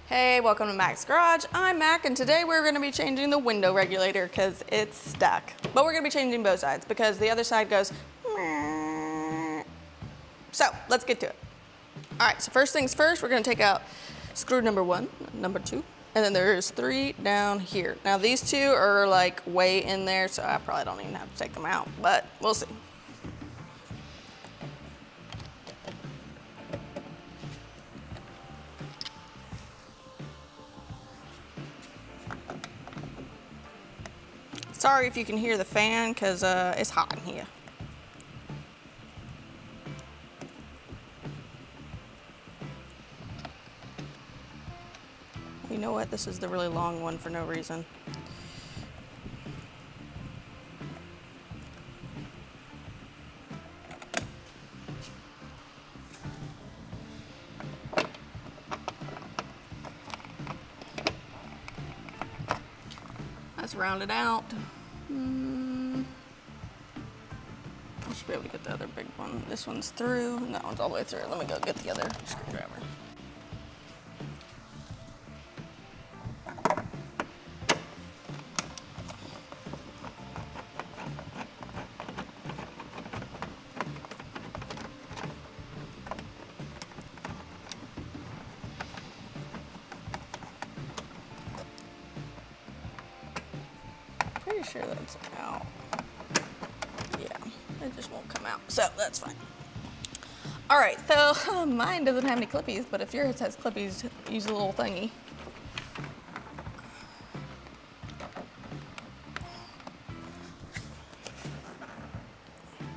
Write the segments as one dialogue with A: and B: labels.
A: Hey, welcome to Mac's Garage. I'm Mac, and today we're going to be changing the window regulator because it's stuck. But we're going to be changing both sides because the other side goes meh. So let's get to it. All right, so first things first, we're going to take out screw number 1, number 2, and then there's 3 down here. Now these 2 are like way in there, so I probably don't even have to take them out, but we'll see. Sorry if you can hear the fan, because it's hot in here. You know what? This is the really long one for no reason. Let's round it out. I should be able to get the other big one. This one's through, and that one's all the way through. Let me go get the other screwdriver. Pretty sure that's out. Yeah, it just won't come out, so that's fine. All right, so mine doesn't have any clippies, but if yours has clippies, use a little thingy.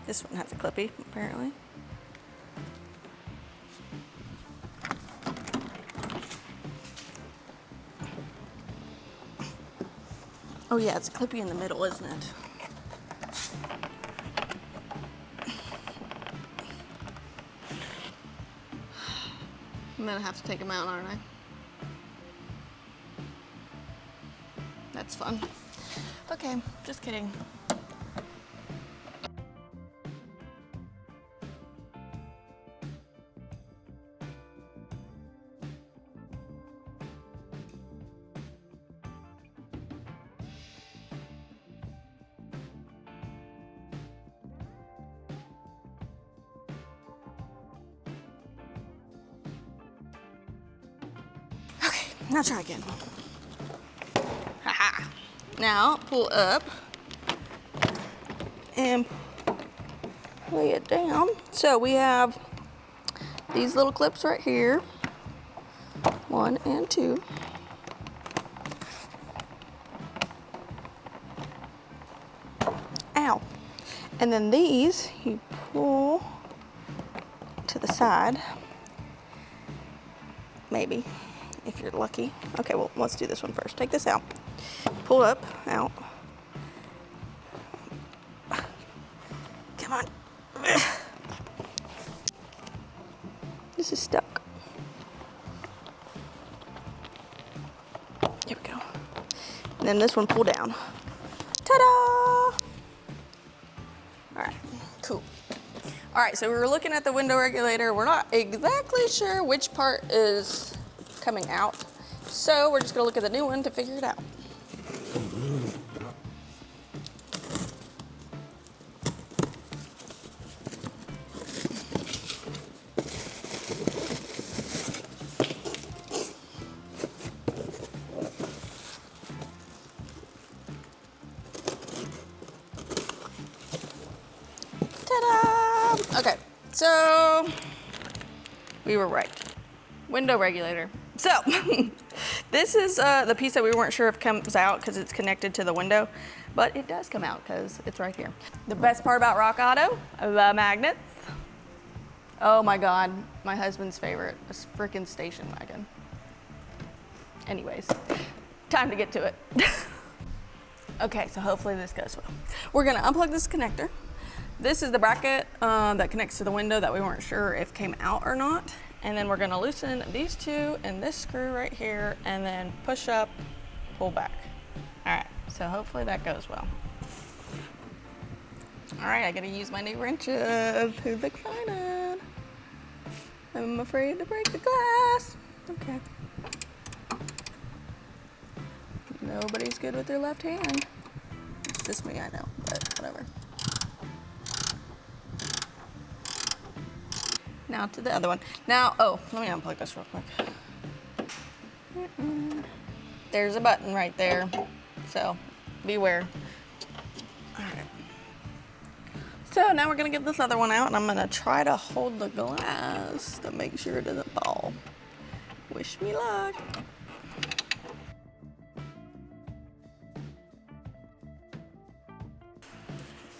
A: This one has a clippy, apparently. Oh yeah, it's a clippy in the middle, isn't it? I'm gonna have to take them out, aren't I? That's fun. Okay, just kidding. Now try again. Haha. Now pull up and lay it down. So we have these little clips right here, 1 and 2. Ow. And then these you pull to the side, maybe. If you're lucky. Okay, well, let's do this one first. Take this out. Pull up, out. Come on. This is stuck. Here we go. And then this one, pull down. Ta-da! All right, cool. All right, so we were looking at the window regulator. We're not exactly sure which part is coming out, so we're just gonna look at the new one to figure it out. Ta-da! Okay, so we were right. Window regulator. So, this is the piece that we weren't sure if comes out because it's connected to the window, but it does come out because it's right here. The best part about Rock Auto, the magnets. Oh my God, my husband's favorite, a freaking station wagon. Anyways, time to get to it. Okay, so hopefully this goes well. We're gonna unplug this connector. This is the bracket that connects to the window that we weren't sure if came out or not. And then we're gonna loosen these 2 and this screw right here and then push up, pull back. All right, so hopefully that goes well. All right, I gotta use my new wrenches. Who's excited? I'm afraid to break the glass. Okay. Nobody's good with their left hand. It's just me, I know, but whatever. Now to the other one. Now, oh, let me unplug this real quick. There's a button right there, so beware. All right. So now we're gonna get this other one out, and I'm gonna try to hold the glass to make sure it doesn't fall. Wish me luck.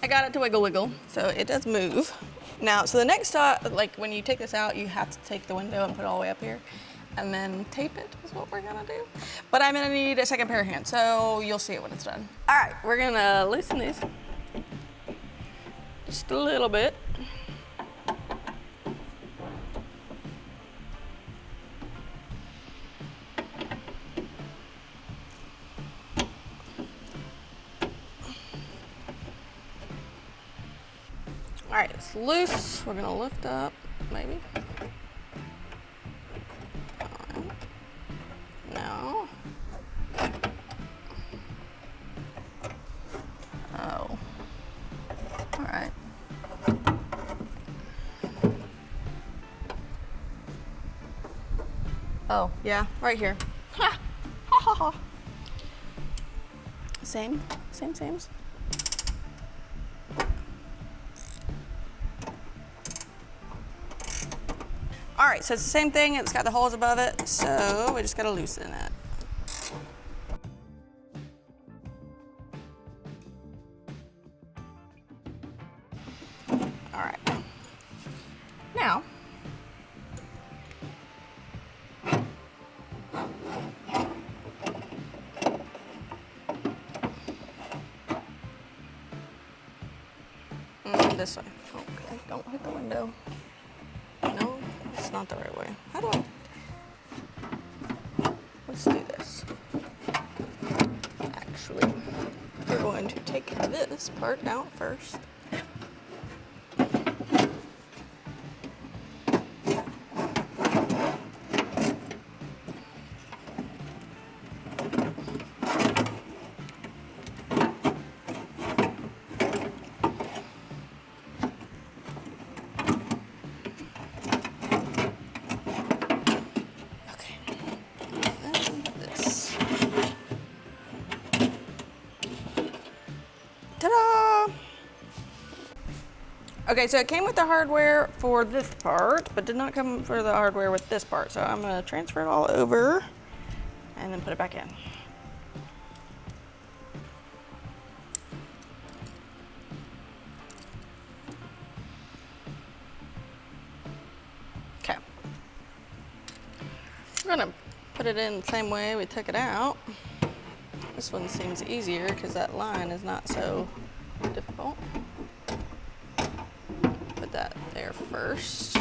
A: I got it to wiggle wiggle, so it does move. Now, so the next like when you take this out, you have to take the window and put it all the way up here, and then tape it is what we're gonna do. But I'm gonna need a second pair of hands, so you'll see it when it's done. All right, we're gonna loosen these just a little bit. All right, it's loose. We're gonna lift up, maybe. No. Oh. All right. Oh, yeah, right here. Ha! Ha ha ha. Same. All right, so it's the same thing. It's got the holes above it, so we just gotta loosen it. All right. Now, this way. Okay, don't hit the window. No, it's not the right way. How do I? Let's do this. Actually, we're going to take this part out first. Ta-da! Okay, so it came with the hardware for this part, but did not come for the hardware with this part. So I'm gonna transfer it all over and then put it back in. Okay. We're gonna put it in the same way we took it out. This one seems easier because that line is not so difficult. Put that there first.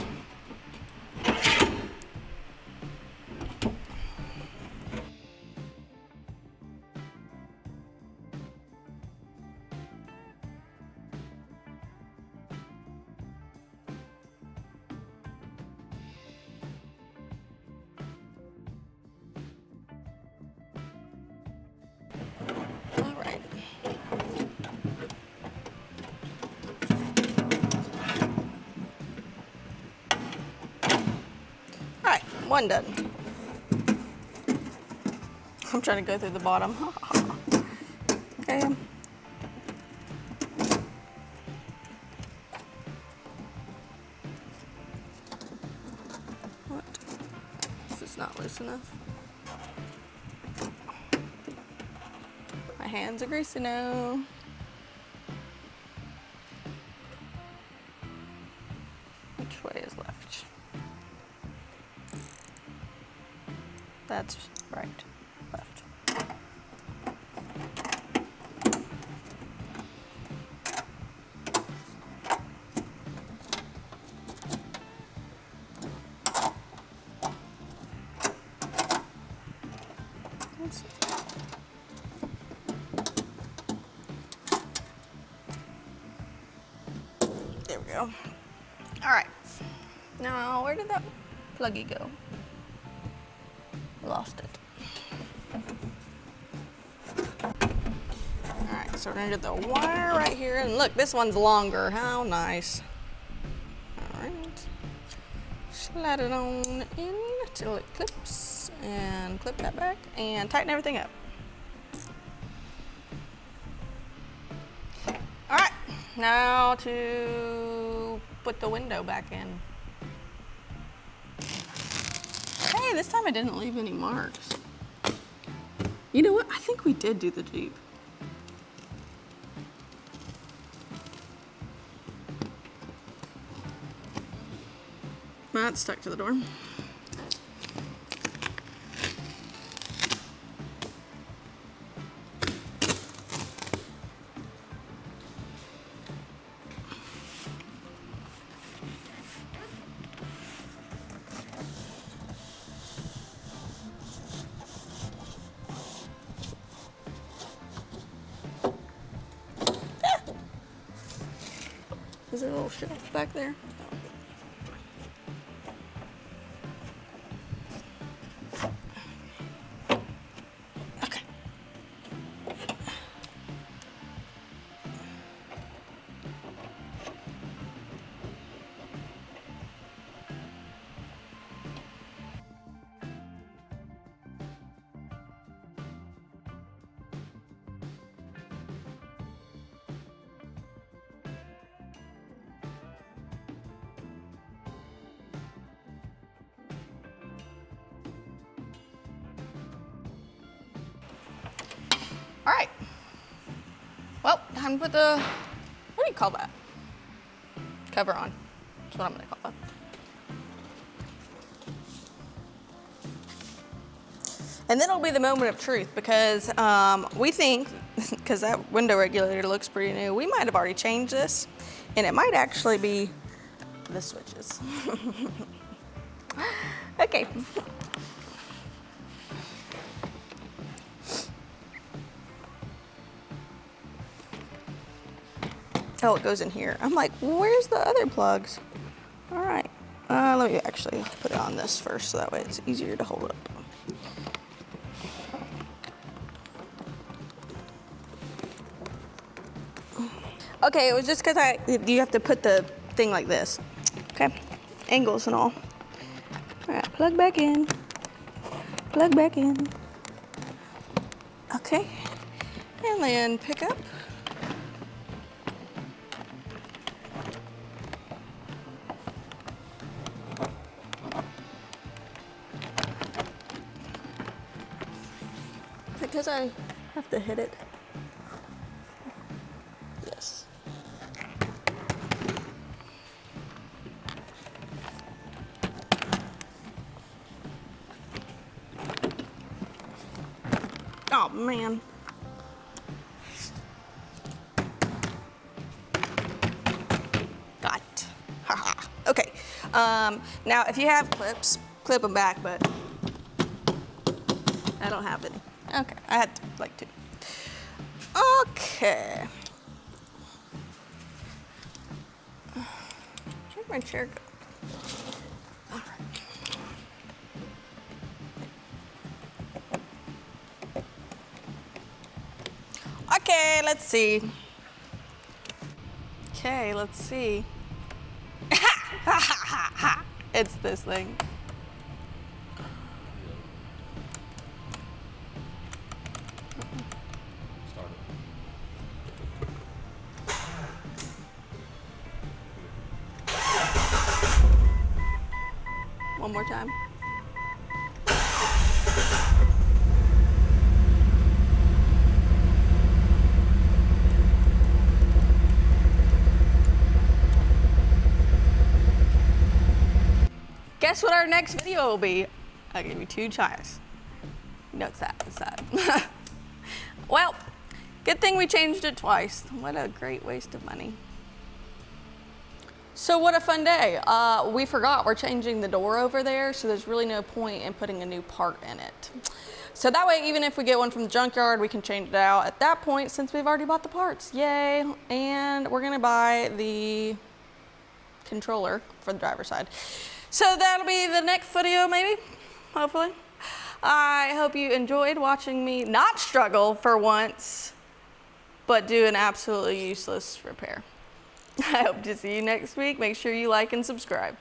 A: One done. I'm trying to go through the bottom. Okay. What? This is not loose enough. My hands are greasy now. Which way is left? That's right, left. There we go. All right. Now, where did that pluggy go? Lost it. So we're gonna get the wire right here, and look, this one's longer. How nice. All right. Slide it on in till it clips, and clip that back, and tighten everything up. All right, now to put the window back in. Hey, this time I didn't leave any marks. You know what? I think we did do the Jeep. That's stuck to the door. Is there a little shelf back there? Okay. All right. Well, time to put the, what do you call that? Cover on. That's what I'm gonna call that. And then it'll be the moment of truth because we think, because that window regulator looks pretty new, we might have already changed this, and it might actually be the switches. Okay. Oh, it goes in here. I'm like, where's the other plugs? All right. Let me actually put it on this first so that way it's easier to hold up. Okay, it was just because you have to put the thing like this. Okay, angles and all. All right, plug back in. Plug back in. Okay, and then pick up. Because I have to hit it. Yes. Oh man. Got it. Haha. Okay. Now if you have clips, clip them back, but I don't have any. Okay, I had to, like two. Okay. Where'd my chair go? All right. Okay, let's see. Okay, let's see. It's this thing. One more time. Guess what our next video will be? I'll give you two tries. No, it's that. It's that. Well, good thing we changed it twice. What a great waste of money. So what a fun day. We forgot we're changing the door over there, so there's really no point in putting a new part in it. So that way, even if we get one from the junkyard, we can change it out at that point since we've already bought the parts. Yay. And we're gonna buy the controller for the driver's side. So that'll be the next video maybe, hopefully. I hope you enjoyed watching me not struggle for once, but do an absolutely useless repair. I hope to see you next week. Make sure you like and subscribe.